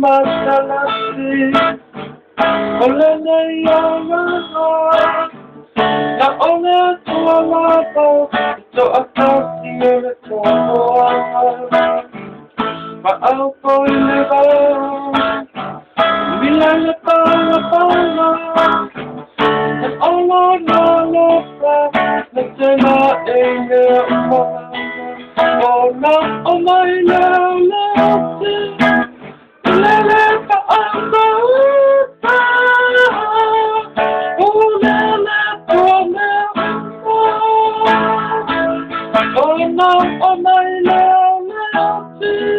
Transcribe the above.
matalasi ole nei arangai na ole tua lapa to akasi e le toa ma au koi le wau mila le pala pala na ola na lopa na tena e mea o na o mai leo leo te lele pa anga upa o lele pa mea o na o mai leo leo te